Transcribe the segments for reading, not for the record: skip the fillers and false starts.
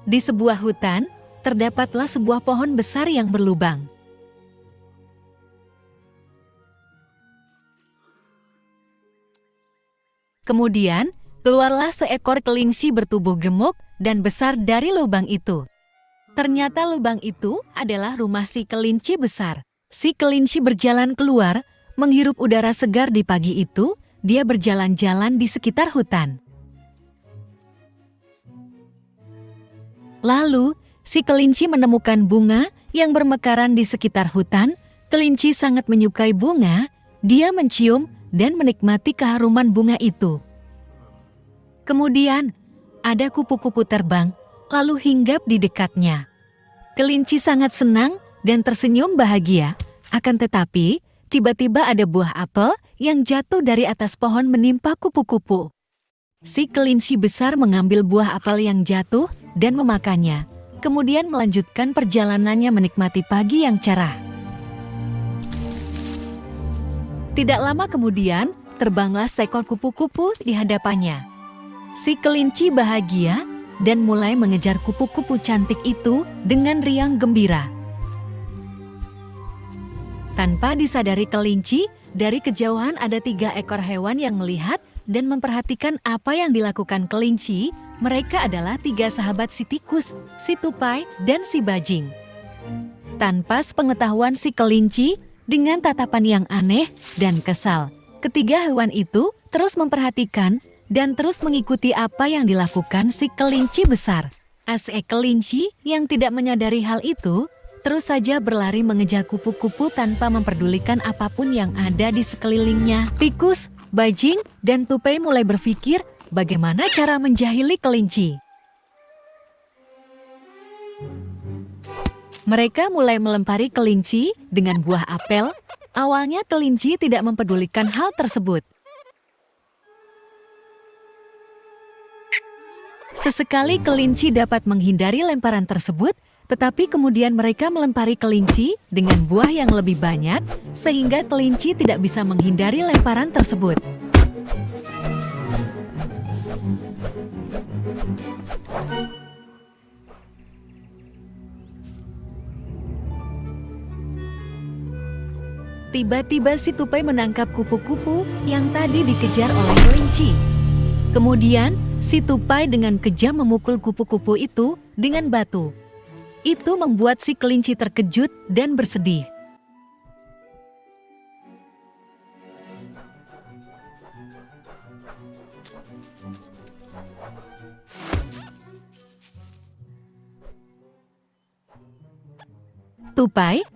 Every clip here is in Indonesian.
Di sebuah hutan, terdapatlah sebuah pohon besar yang berlubang. Kemudian, keluarlah seekor kelinci bertubuh gemuk dan besar dari lubang itu. Ternyata lubang itu adalah rumah si kelinci besar. Si kelinci berjalan keluar, menghirup udara segar di pagi itu. Dia berjalan-jalan di sekitar hutan. Lalu, si kelinci menemukan bunga yang bermekaran di sekitar hutan. Kelinci sangat menyukai bunga. Dia mencium dan menikmati keharuman bunga itu. Kemudian, ada kupu-kupu terbang, lalu hinggap di dekatnya. Kelinci sangat senang dan tersenyum bahagia. Akan tetapi, tiba-tiba ada buah apel yang jatuh dari atas pohon menimpa kupu-kupu. Si kelinci besar mengambil buah apel yang jatuh dan memakannya. Kemudian melanjutkan perjalanannya menikmati pagi yang cerah. Tidak lama kemudian, terbanglah seekor kupu-kupu di hadapannya. Si kelinci bahagia dan mulai mengejar kupu-kupu cantik itu dengan riang gembira. Tanpa disadari kelinci, dari kejauhan ada 3 ekor hewan yang melihat dan memperhatikan apa yang dilakukan kelinci. Mereka adalah 3 sahabat si tikus, si tupai, dan si bajing. Tanpa sepengetahuan si kelinci, dengan tatapan yang aneh dan kesal, ketiga hewan itu terus memperhatikan dan terus mengikuti apa yang dilakukan si kelinci besar. Kelinci yang tidak menyadari hal itu, terus saja berlari mengejar kupu-kupu tanpa memperdulikan apapun yang ada di sekelilingnya. Tikus, bajing, dan tupai mulai berpikir bagaimana cara menjahili kelinci. Mereka mulai melempari kelinci dengan buah apel. Awalnya kelinci tidak mempedulikan hal tersebut. Sesekali kelinci dapat menghindari lemparan tersebut, tetapi kemudian mereka melempari kelinci dengan buah yang lebih banyak, sehingga kelinci tidak bisa menghindari lemparan tersebut. Tiba-tiba si tupai menangkap kupu-kupu yang tadi dikejar oleh kelinci. Kemudian, si tupai dengan kejam memukul kupu-kupu itu dengan batu. Itu membuat si kelinci terkejut dan bersedih. Tupai,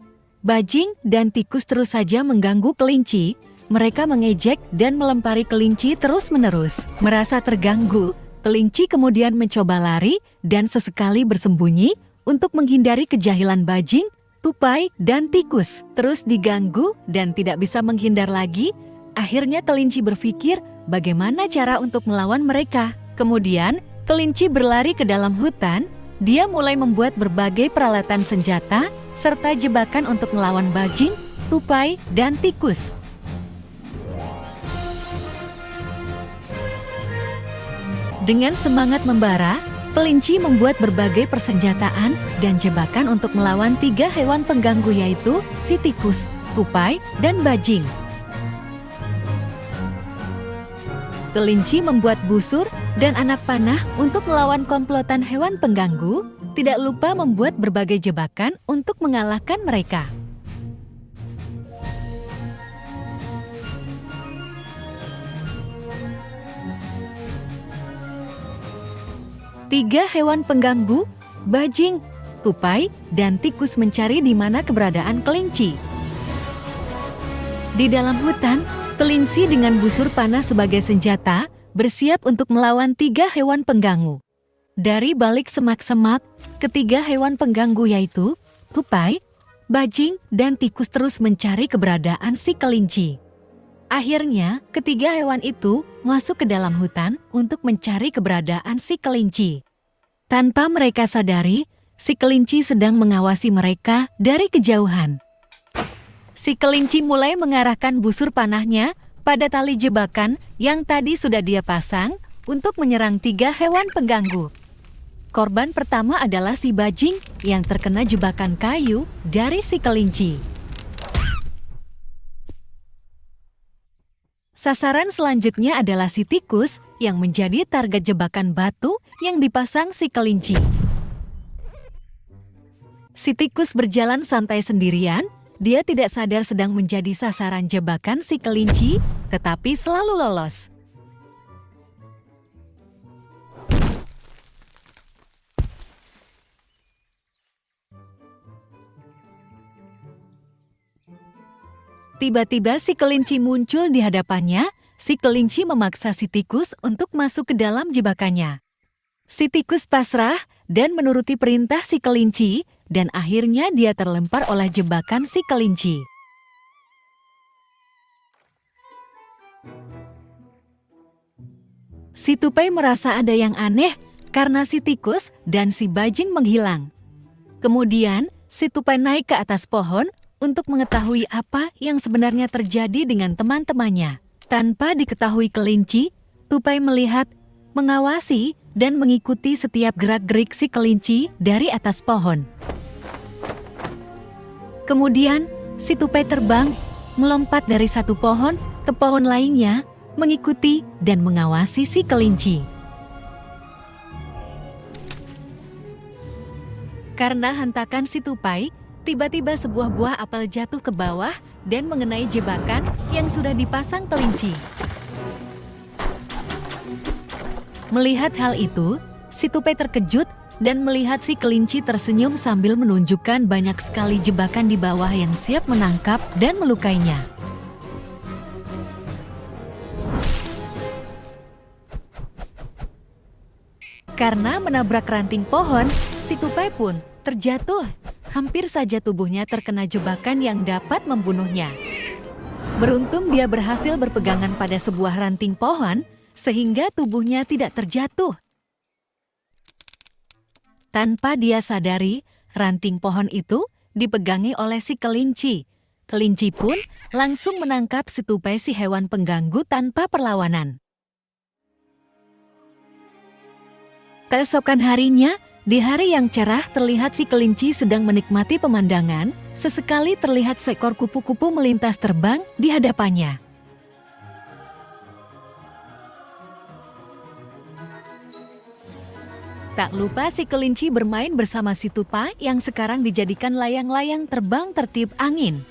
bajing, dan tikus terus saja mengganggu kelinci. Mereka mengejek dan melempari kelinci terus-menerus. Merasa terganggu, kelinci kemudian mencoba lari dan sesekali bersembunyi untuk menghindari kejahilan bajing, tupai, dan tikus. Terus diganggu dan tidak bisa menghindar lagi. Akhirnya kelinci berpikir bagaimana cara untuk melawan mereka. Kemudian, kelinci berlari ke dalam hutan. Dia mulai membuat berbagai peralatan senjata serta jebakan untuk melawan bajing, tupai, dan tikus. Dengan semangat membara, kelinci membuat berbagai persenjataan dan jebakan untuk melawan 3 hewan pengganggu, yaitu si tikus, tupai, dan bajing. Kelinci membuat busur dan anak panah untuk melawan komplotan hewan pengganggu, tidak lupa membuat berbagai jebakan untuk mengalahkan mereka. Tiga hewan pengganggu, bajing, tupai, dan tikus mencari di mana keberadaan kelinci. Di dalam hutan, kelinci dengan busur panah sebagai senjata bersiap untuk melawan 3 hewan pengganggu. Dari balik semak-semak, ketiga hewan pengganggu yaitu tupai, bajing, dan tikus terus mencari keberadaan si kelinci. Akhirnya, ketiga hewan itu masuk ke dalam hutan untuk mencari keberadaan si kelinci. Tanpa mereka sadari, si kelinci sedang mengawasi mereka dari kejauhan. Si kelinci mulai mengarahkan busur panahnya pada tali jebakan yang tadi sudah dia pasang untuk menyerang 3 hewan pengganggu. Korban pertama adalah si bajing yang terkena jebakan kayu dari si kelinci. Sasaran selanjutnya adalah si tikus yang menjadi target jebakan batu yang dipasang si kelinci. Si tikus berjalan santai sendirian, dia tidak sadar sedang menjadi sasaran jebakan si kelinci, tetapi selalu lolos. Tiba-tiba si kelinci muncul di hadapannya. Si kelinci memaksa si tikus untuk masuk ke dalam jebakannya. Si tikus pasrah dan menuruti perintah si kelinci, dan akhirnya dia terlempar oleh jebakan si kelinci. Si tupai merasa ada yang aneh karena si tikus dan si bajing menghilang. Kemudian, si tupai naik ke atas pohon untuk mengetahui apa yang sebenarnya terjadi dengan teman-temannya. Tanpa diketahui kelinci, tupai melihat, mengawasi, dan mengikuti setiap gerak-gerik si kelinci dari atas pohon. Kemudian, si tupai terbang, melompat dari satu pohon ke pohon lainnya, mengikuti dan mengawasi si kelinci. Karena hentakan si tupai, tiba-tiba sebuah buah apel jatuh ke bawah dan mengenai jebakan yang sudah dipasang kelinci. Melihat hal itu, si tupai terkejut dan melihat si kelinci tersenyum sambil menunjukkan banyak sekali jebakan di bawah yang siap menangkap dan melukainya. Karena menabrak ranting pohon, si tupai pun terjatuh. Hampir saja tubuhnya terkena jebakan yang dapat membunuhnya. Beruntung dia berhasil berpegangan pada sebuah ranting pohon, sehingga tubuhnya tidak terjatuh. Tanpa dia sadari, ranting pohon itu dipegangi oleh si kelinci. Kelinci pun langsung menangkap si tupai, si hewan pengganggu, tanpa perlawanan. Keesokan harinya, di hari yang cerah terlihat si kelinci sedang menikmati pemandangan, sesekali terlihat seekor kupu-kupu melintas terbang di hadapannya. Tak lupa si kelinci bermain bersama si tupai yang sekarang dijadikan layang-layang terbang tertiup angin.